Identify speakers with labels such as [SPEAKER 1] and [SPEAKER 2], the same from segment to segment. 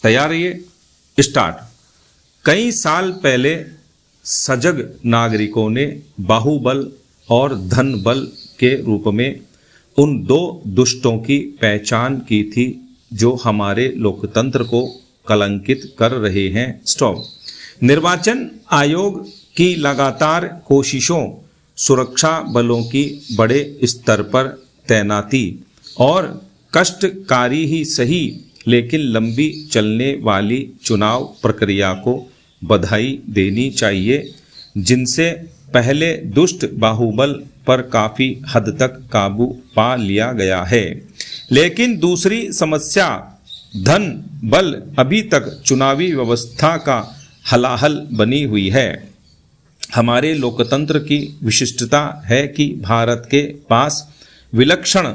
[SPEAKER 1] तैयार रहिए, स्टार्ट। कई साल पहले सजग नागरिकों ने बाहुबल और धन बल के रूप में उन दो दुष्टों की पहचान की थी जो हमारे लोकतंत्र को कलंकित कर रहे हैं। स्टॉप। निर्वाचन आयोग की लगातार कोशिशों, सुरक्षा बलों की बड़े स्तर पर तैनाती और कष्टकारी ही सही लेकिन लंबी चलने वाली चुनाव प्रक्रिया को बधाई देनी चाहिए, जिनसे पहले दुष्ट बाहुबल पर काफ़ी हद तक काबू पा लिया गया है। लेकिन दूसरी समस्या धन बल अभी तक चुनावी व्यवस्था का हलाहल बनी हुई है। हमारे लोकतंत्र की विशिष्टता है कि भारत के पास विलक्षण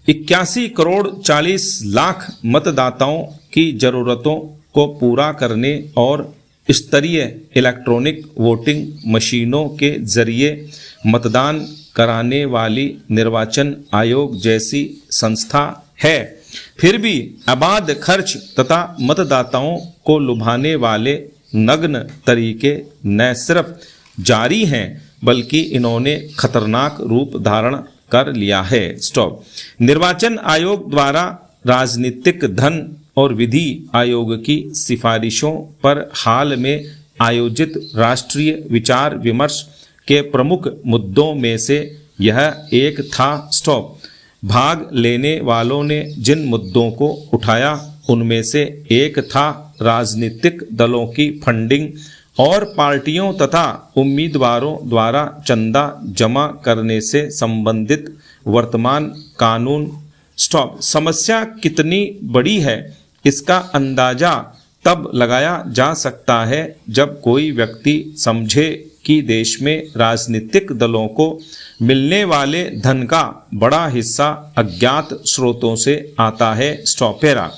[SPEAKER 1] 81 करोड़ 40 लाख मतदाताओं की ज़रूरतों को पूरा करने और स्तरीय इलेक्ट्रॉनिक वोटिंग मशीनों के जरिए मतदान कराने वाली निर्वाचन आयोग जैसी संस्था है। फिर भी आबाद खर्च तथा मतदाताओं को लुभाने वाले नग्न तरीके न सिर्फ जारी हैं बल्कि इन्होंने खतरनाक रूप धारण कर लिया है। स्टॉप। निर्वाचन आयोग द्वारा राजनीतिक धन और विधि आयोग की सिफारिशों पर हाल में आयोजित राष्ट्रीय विचार विमर्श के प्रमुख मुद्दों में से यह एक था। स्टॉप। भाग लेने वालों ने जिन मुद्दों को उठाया उनमें से एक था राजनीतिक दलों की फंडिंग और पार्टियों तथा उम्मीदवारों द्वारा चंदा जमा करने से संबंधित वर्तमान कानून। स्टॉप। समस्या कितनी बड़ी है इसका अंदाजा तब लगाया जा सकता है जब कोई व्यक्ति समझे कि देश में राजनीतिक दलों को मिलने वाले धन का बड़ा हिस्सा अज्ञात स्रोतों से आता है। स्टॉपेरा।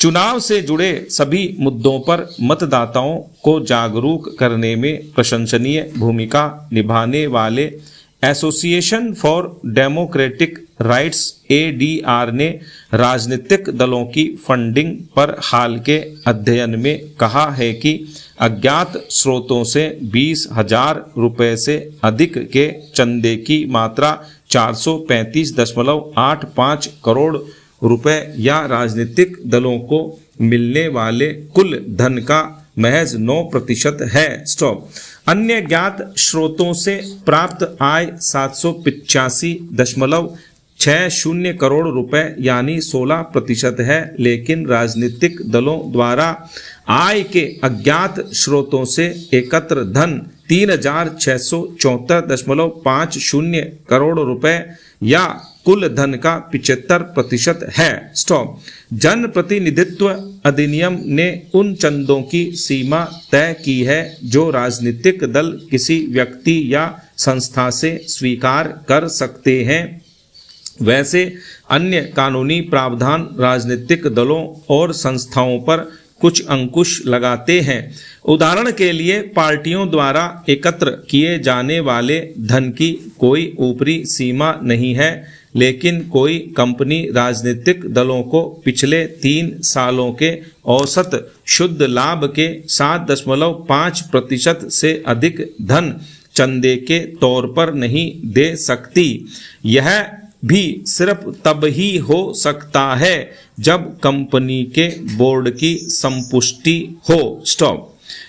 [SPEAKER 1] चुनाव से जुड़े सभी मुद्दों पर मतदाताओं को जागरूक करने में प्रशंसनीय भूमिका निभाने वाले association for democratic rights ADR ने राजनीतिक दलों की फंडिंग पर हाल के अध्ययन में कहा है कि अज्ञात स्रोतों से 20,000 रुपये से अधिक के चंदे की मात्रा 435.85 करोड़ रुपए या राजनीतिक दलों को मिलने वाले कुल धन का महज 9% है। स्टॉप। अन्य ज्ञात स्रोतों से प्राप्त आय 785.60 करोड़ रुपए यानी 16% है, लेकिन राजनीतिक दलों द्वारा आय के अज्ञात स्रोतों से एकत्र धन 3,674.50 करोड़ रुपए या कुल धन का 75% है। स्टॉप। जन प्रतिनिधित्व अधिनियम ने उन चंदों की सीमा तय की है जो राजनीतिक दल किसी व्यक्ति या संस्था से स्वीकार कर सकते हैं। वैसे अन्य कानूनी प्रावधान राजनीतिक दलों और संस्थाओं पर कुछ अंकुश लगाते हैं। उदाहरण के लिए पार्टियों द्वारा एकत्र किए जाने वाले धन की कोई ऊपरी सीमा नहीं है, लेकिन कोई कंपनी राजनीतिक दलों को पिछले 3 सालों के औसत शुद्ध लाभ के 7.5% से अधिक धन चंदे के तौर पर नहीं दे सकती। यह भी सिर्फ तब ही हो सकता है जब कंपनी के बोर्ड की संपुष्टि हो। स्टॉप।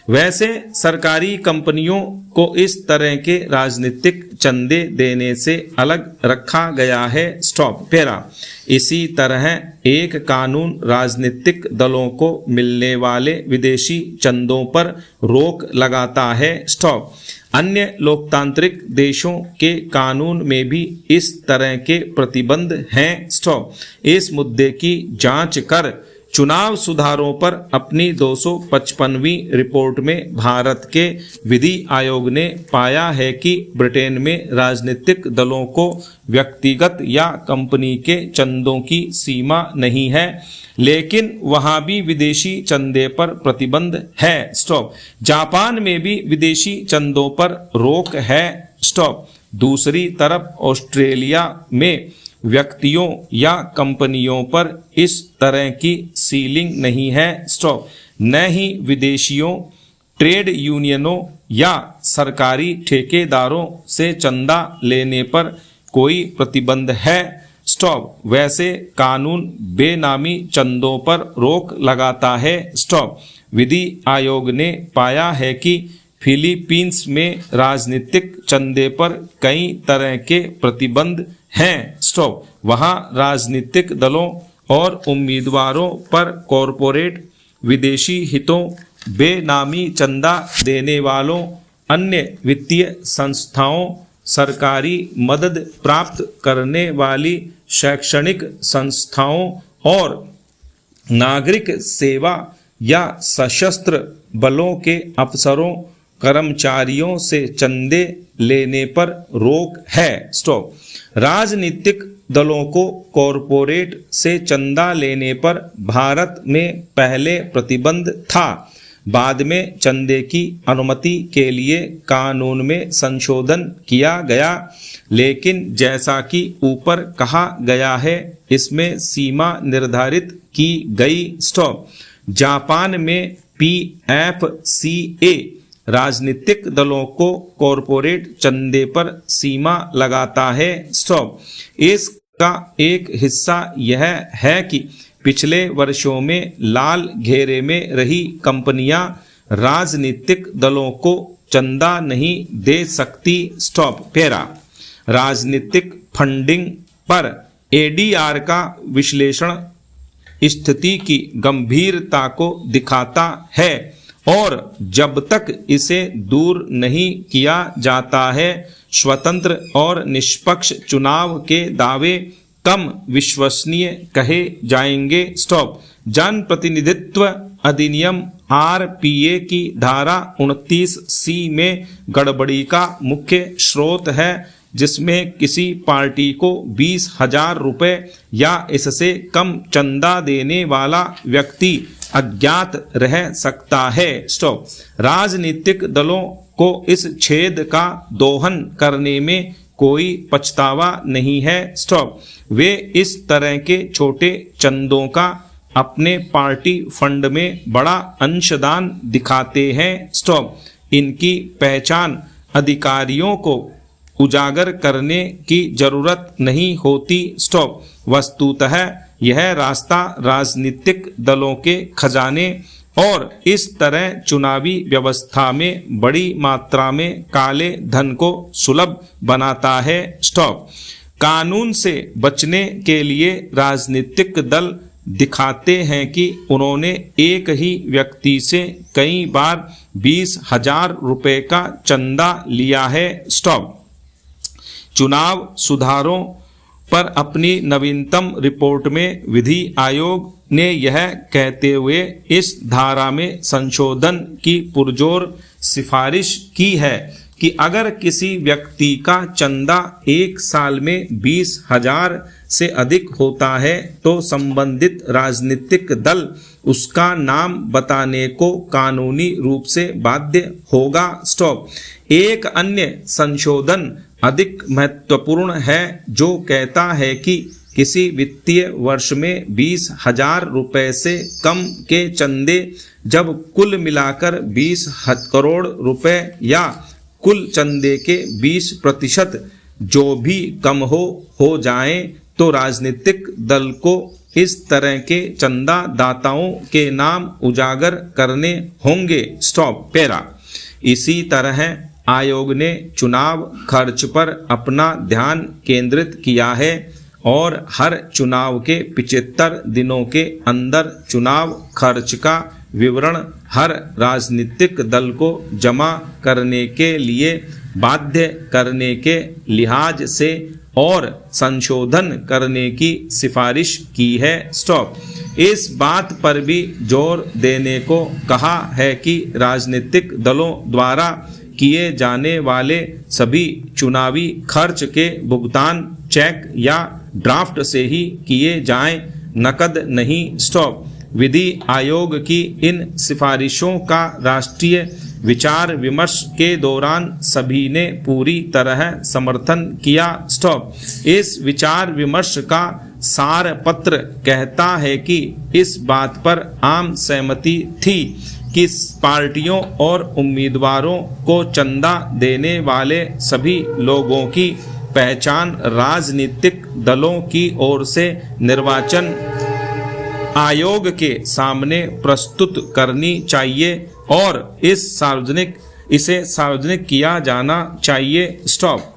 [SPEAKER 1] वैसे सरकारी कंपनियों को इस तरह के राजनीतिक चंदे देने से अलग रखा गया है। स्टॉप। पैरा। इसी तरह एक कानून राजनीतिक दलों को मिलने वाले विदेशी चंदों पर रोक लगाता है। स्टॉप। अन्य लोकतांत्रिक देशों के कानून में भी इस तरह के प्रतिबंध हैं। स्टॉप। इस मुद्दे की जांच कर चुनाव सुधारों पर अपनी 255वीं रिपोर्ट में भारत के विधि आयोग ने पाया है कि ब्रिटेन में राजनीतिक दलों को व्यक्तिगत या कंपनी के चंदों की सीमा नहीं है, लेकिन वहां भी विदेशी चंदे पर प्रतिबंध है। स्टॉप। जापान में भी विदेशी चंदों पर रोक है। स्टॉप। दूसरी तरफ ऑस्ट्रेलिया में व्यक्तियों या कंपनियों पर इस तरह की सीलिंग नहीं है। स्टॉप। न ही विदेशियों, ट्रेड यूनियनों या सरकारी ठेकेदारों से चंदा लेने पर कोई प्रतिबंध है। स्टॉप। वैसे कानून बेनामी चंदों पर रोक लगाता है। स्टॉप। विधि आयोग ने पाया है कि फिलीपींस में राजनीतिक चंदे पर कई तरह के प्रतिबंध हैं। स्टॉप। वहाँ राजनीतिक दलों और उम्मीदवारों पर कॉरपोरेट विदेशी हितों, बेनामी चंदा देने वालों, अन्य वित्तीय संस्थाओं, सरकारी मदद प्राप्त करने वाली शैक्षणिक संस्थाओं और नागरिक सेवा या सशस्त्र बलों के अफसरों, कर्मचारियों से चंदे लेने पर रोक है। स्टॉप। राजनीतिक दलों को कॉरपोरेट से चंदा लेने पर भारत में पहले प्रतिबंध था। बाद में चंदे की अनुमति के लिए कानून में संशोधन किया गया, लेकिन जैसा कि ऊपर कहा गया है, इसमें सीमा निर्धारित की गई। स्टॉप। जापान में PFCA राजनीतिक दलों को कॉरपोरेट चंदे पर सीमा लगाता है। स्टॉप। इसका एक हिस्सा यह है कि पिछले वर्षों में लाल घेरे में रही कंपनियां राजनीतिक दलों को चंदा नहीं दे सकती। स्टॉप। पैरा। राजनीतिक फंडिंग पर ADR का विश्लेषण स्थिति की गंभीरता को दिखाता है और जब तक इसे दूर नहीं किया जाता है, स्वतंत्र और निष्पक्ष चुनाव के दावे कम विश्वसनीय कहे जाएंगे। स्टॉप। जन प्रतिनिधित्व अधिनियम RPA की धारा 29C में गड़बड़ी का मुख्य स्रोत है, जिसमें किसी पार्टी को 20,000 रुपये या इससे कम चंदा देने वाला व्यक्ति अज्ञात रह सकता है। स्टॉप। राजनीतिक दलों को इस छेद का दोहन करने में कोई पछतावा नहीं है। स्टॉप। वे इस तरह के छोटे चंदों का अपने पार्टी फंड में बड़ा अंशदान दिखाते हैं। स्टॉप। इनकी पहचान अधिकारियों को उजागर करने की जरूरत नहीं होती। स्टॉप। वस्तुतः यह रास्ता राजनीतिक दलों के खजाने और इस तरह चुनावी व्यवस्था में बड़ी मात्रा में काले धन को सुलभ बनाता है। स्टॉप। कानून से बचने के लिए राजनीतिक दल दिखाते हैं कि उन्होंने एक ही व्यक्ति से कई बार 20,000 रुपये का चंदा लिया है। स्टॉप। चुनाव सुधारों पर अपनी नवीनतम रिपोर्ट में विधि आयोग ने यह कहते हुए इस धारा में संशोधन की पुरजोर सिफारिश की है कि अगर किसी व्यक्ति का चंदा एक साल में 20,000 से अधिक होता है तो संबंधित राजनीतिक दल उसका नाम बताने को कानूनी रूप से बाध्य होगा। स्टॉप। एक अन्य संशोधन अधिक महत्वपूर्ण है, जो कहता है कि किसी वित्तीय वर्ष में 20,000 रुपये से कम के चंदे जब कुल मिलाकर 20 करोड़ रुपए या कुल चंदे के 20% जो भी कम हो जाए तो राजनीतिक दल को इस तरह के चंदा दाताओं के नाम उजागर करने होंगे। स्टॉप। पैरा। इसी तरह आयोग ने चुनाव खर्च पर अपना ध्यान केंद्रित किया है और हर चुनाव के 75 दिनों के अंदर चुनाव खर्च का विवरण हर राजनीतिक दल को जमा करने के लिए बाध्य करने के लिहाज से और संशोधन करने की सिफारिश की है। स्टॉप। इस बात पर भी जोर देने को कहा है कि राजनीतिक दलों द्वारा किए जाने वाले सभी चुनावी खर्च के भुगतान चेक या ड्राफ्ट से ही किए जाएं, नकद नहीं। स्टॉप। विधि आयोग की इन सिफारिशों का राष्ट्रीय विचार विमर्श के दौरान सभी ने पूरी तरह समर्थन किया। स्टॉप। इस विचार विमर्श का सार पत्र कहता है कि इस बात पर आम सहमति थी कि पार्टियों और उम्मीदवारों को चंदा देने वाले सभी लोगों की पहचान राजनीतिक दलों की ओर से निर्वाचन आयोग के सामने प्रस्तुत करनी चाहिए और इसे सार्वजनिक किया जाना चाहिए। स्टॉप।